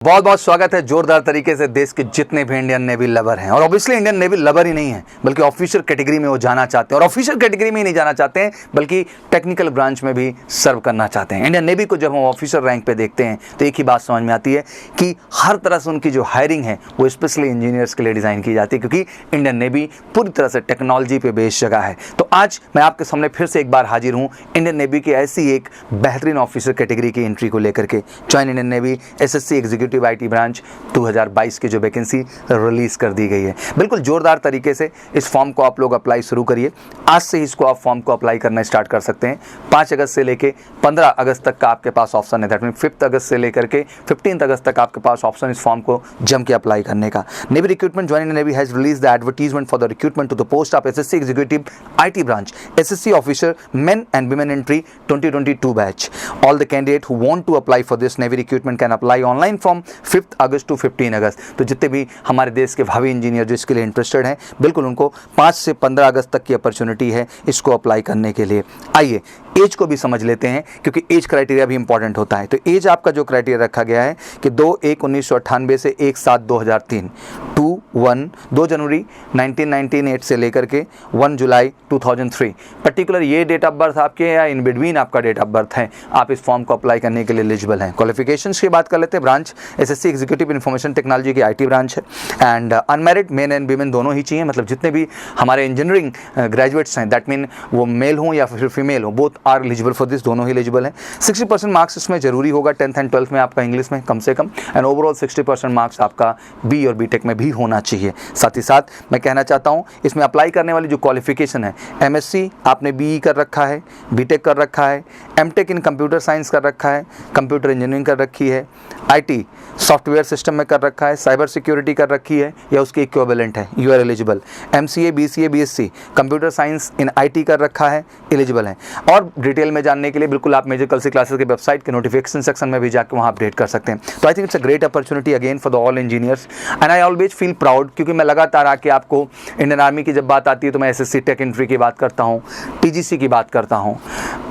बहुत बहुत स्वागत है जोरदार तरीके से देश के जितने भी इंडियन नेवी लवर हैं, और ऑब्वियसली इंडियन नेवी लवर ही नहीं है बल्कि ऑफिसर कैटेगरी में वो जाना चाहते हैं, और ऑफिसर कैटेगरी में ही नहीं जाना चाहते हैं बल्कि टेक्निकल ब्रांच में भी सर्व करना चाहते हैं। इंडियन नेवी को जब हम ऑफिसर रैंक पे देखते हैं तो एक ही बात समझ में आती है कि हर तरह से उनकी जो हायरिंग है वो स्पेशली इंजीनियर्स के लिए डिज़ाइन की जाती है, क्योंकि इंडियन नेवी पूरी तरह से टेक्नोलॉजी पे बेस्ड जगह है। तो आज मैं आपके सामने फिर से एक बार हाजिर हूँ इंडियन नेवी की ऐसी एक बेहतरीन ऑफिसर कैटेगरी की एंट्री को लेकर के। Join Indian navy SSC executive IT branch 2022 की जो वैकेंसी रिलीज कर दी गई है। बिल्कुल जोरदार तरीके से इस फॉर्म को आप लोग अप्लाई शुरू करिए। आज से ही इसको आप फॉर्म को अप्लाई करना स्टार्ट कर सकते हैं। 5 अगस्त से लेके 15 अगस्त तक का आपके पास ऑप्शन है। दैट मीन 5 अगस्त से लेकर के 15 अगस्त तक आपके पास ऑप्शन इस फॉर्म को जम के अप्लाई करने का। Navy recruitment joining navy has release the advertisement for the recruitment to the post of SSC executive IT branch SSC officer men and women entry 2022 batch. All the candidate who want to apply for this navy recruitment can apply online from 5 August to 15 August. तो जितने भी हमारे देश के भावी engineer जो इसके लिए इंटरेस्टेड हैं, बिल्कुल उनको 5 से 15 अगस्त तक की अपॉर्चुनिटी है इसको अप्लाई करने के लिए। आइए एज को भी समझ लेते हैं, क्योंकि एज क्राइटेरिया भी इंपॉर्टेंट होता है। तो एज आपका जो क्राइटेरिया रखा गया है कि 2/1/1998 से 1/7/2003, 2 जनवरी 1998 से लेकर के 1 जुलाई 2003 पर्टिकुलर ये डेट ऑफ बर्थ आपके या इन बिटवीन आपका डेट ऑफ बर्थ है, आप इस फॉर्म को अप्लाई करने के लिए एलिजिबल हैं। क्वालिफिकेशंस की बात कर लेते हैं। Branch SSC executive information technology की IT ब्रांच है and unmarried men and women दोनों ही चाहिए। मतलब जितने भी हमारे इंजीनियरिंग ग्रेजुएट्स हैं, दैट मीन वो मेल हों या फिर फीमेल हो, both are eligible for this, दोनों ही एलिजिबल हैं। 60% मार्क्स इसमें जरूरी होगा 10th एंड 12th में आपका इंग्लिश में कम से कम, एंड ओवरऑल 60% मार्क्स आपका BE और BTech में भी होना चाहिए। साथ ही साथ मैं कहना चाहता हूँ इसमें अप्लाई करने वाली जो क्वालिफिकेशन है, MSc आपने BE कर रखा है, BTech कर रखा है, MTech इन कंप्यूटर साइंस कर रखा है, कंप्यूटर इंजीनियरिंग कर रखी है, IT सॉफ्टवेयर सिस्टम में कर रखा है, साइबर सिक्योरिटी कर रखी है या उसके इक्विवेलेंट है, you are eligible. MCA BCA BSc computer science in IT कर रखा है, एलिजिबल है। और डिटेल में जानने के लिए बिल्कुल आप मेजर कल्सी क्लासेस के वेबसाइट के नोटिफिकेशन सेक्शन में भी जाकर वहाँ अपडेट कर सकते हैं। तो I think it's a great opportunity again for the all engineers and I always feel proud, क्योंकि मैं लगातार आके आपको इंडियन आर्मी की जब बात आती है तो मैं SSC टेक एंट्री की बात करता हूँ, TGC की बात करता हूँ,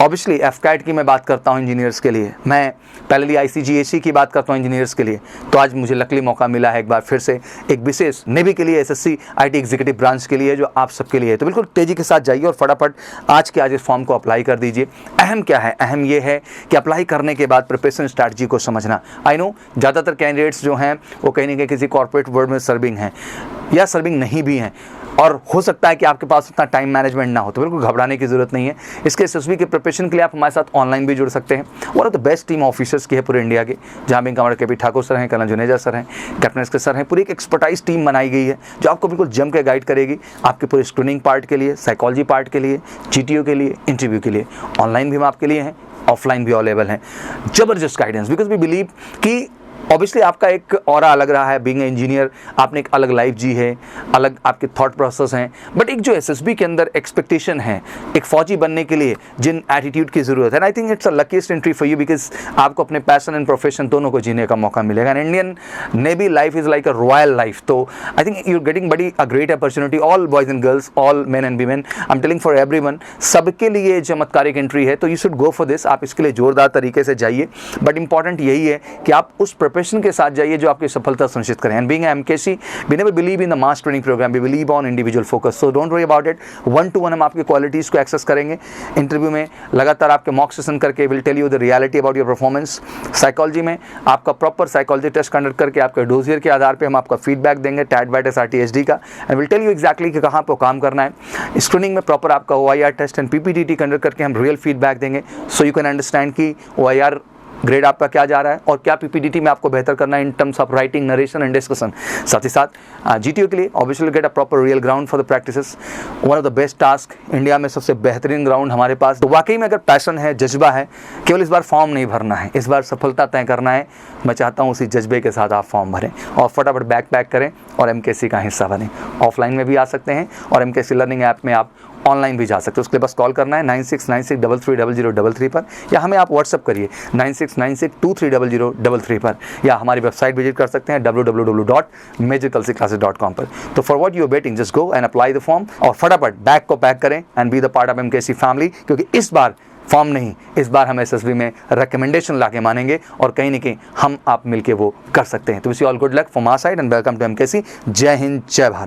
ऑब्वियसली FCAT की मैं बात करता हूँ इंजीनियर्स के लिए, मैं पहले ICGAC की बात करता हूँ इंजीनियर्स के लिए। तो आज मुझे लकली मौका मिला है एक बार फिर से एक विशेष नेवी के लिए SSC IT एग्जीक्यूटिव ब्रांच के लिए जो आप सबके लिए है। तो बिल्कुल तेज़ी के साथ जाइए और फटाफट आज के आज इस फॉर्म को अप्लाई कर दीजिए। अहम क्या है? अहम ये है कि अप्लाई करने के बाद प्रिपरेशन स्ट्रैटेजी को समझना। आई नो ज़्यादातर कैंडिडेट्स जो हैं वो कहीं ना कहीं किसी कॉर्पोरेट वर्ल्ड में सर्विंग हैं या सर्विंग नहीं भी हैं, और हो सकता है कि आपके पास उतना टाइम मैनेजमेंट ना हो, तो बिल्कुल घबराने की ज़रूरत नहीं है। इसके SSB के प्रिपरेशन के लिए आप हमारे साथ ऑनलाइन भी जुड़ सकते हैं। One of the best team officers की है पूरे इंडिया के, जहाँ भी कमांडर KP ठाकुर सर हैं, कर्नल जुनेजा सर हैं, कैप्टन SK सर हैं। पूरी एक एक्सपर्टाइज टीम बनाई गई है जो आपको बिल्कुल जम के गाइड करेगी आपके पूरे स्क्रीनिंग पार्ट के लिए, साइकोलॉजी पार्ट के लिए, GTO के लिए, इंटरव्यू के लिए। ऑनलाइन भी हम आपके लिए हैं, ऑफलाइन भी अवेलेबल हैं। जबरदस्त गाइडेंस, बिकॉज वी बिलीव कि ऑब्वियसली आपका एक ऑरा अलग रहा है बीइंग इंजीनियर, आपने एक अलग लाइफ जी है, अलग आपके थॉट प्रोसेस हैं, बट एक जो SSB के अंदर एक्सपेक्टेशन है एक फौजी बनने के लिए जिन एटीट्यूड की ज़रूरत है, I think it's a luckiest entry for you, because आपको अपने पैशन एंड प्रोफेशन दोनों को जीने का मौका मिलेगा। And Indian navy life is like a royal life. तो I think you are getting बड़ी a great opportunity, all boys and girls, all men and women, I am telling for everyone, सबके लिए चमत्कारिक एंट्री है। तो you should go for this, आप इसके लिए जोरदार तरीके से जाइए। बट इंपॉर्टेंट यही है कि आप उस प्रिपरेशन के साथ जाइए जो आपकी सफलता सुनिश्चित करें। And being MKC we never believe in the mass training programme, we believe on individual focus. So don't worry about it. 1-to-1 हम आपकी क्वालिटीज़ को एक्सेस करेंगे। इंटरव्यू में लगातार आपके मॉक सेशन करके will tell you the reality about your performance. Psychology में आपका प्रॉपर साइकोलॉजी टेस्ट कंडक्ट करके आपके डोजियर के आधार पर हम आपका फीडबैक देंगे टैट बाय टेस्ट RTSD का, and will tell you exactly कि कहाँ पर काम करना है। स्क्रीनिंग में प्रॉपर आपका OIR test and PPTT conduct करके हम रियल फीडबैक देंगे, सो यू कैन अंडरस्टैंड कि OIR ग्रेड आपका क्या जा रहा है और क्या PPTT में आपको बेहतर करना है in terms of writing, narration and discussion. साथ ही साथ GTO के लिए obviously get a proper real ground for the practices. One of the best task, India में सबसे बेहतरीन ग्राउंड हमारे पास। तो वाकई में अगर पैशन है, जज्बा है, केवल इस बार फॉर्म नहीं भरना है, इस बार सफलता तय करना है। मैं चाहता हूँ उसी जज्बे के साथ आप फॉर्म भरें और फटाफट बैग पैक करें और MKC का हिस्सा बने। ऑफलाइन में भी आ सकते हैं और MKC लर्निंग ऐप में आप ऑनलाइन भी जा सकते हो। उसके लिए बस कॉल करना है 9696330033 पर, या हमें आप व्हाट्सअप करिए 9696230033 पर, या हमारी वेबसाइट विजिट कर सकते हैं www.majorkulsiclasses.com पर। तो for what you are waiting, just go and apply the form और फटाफट बैग को पैक करें and be the part of MKC family, क्योंकि इस बार फॉर्म नहीं, इस बार हम एसएसबी में रिकमेंडेशन ला के मानेंगे और कहीं ना कहीं हम आप मिलके वो कर सकते हैं। तो wish you all good luck from our side and welcome to MKC. Jai Hind, जय भारत।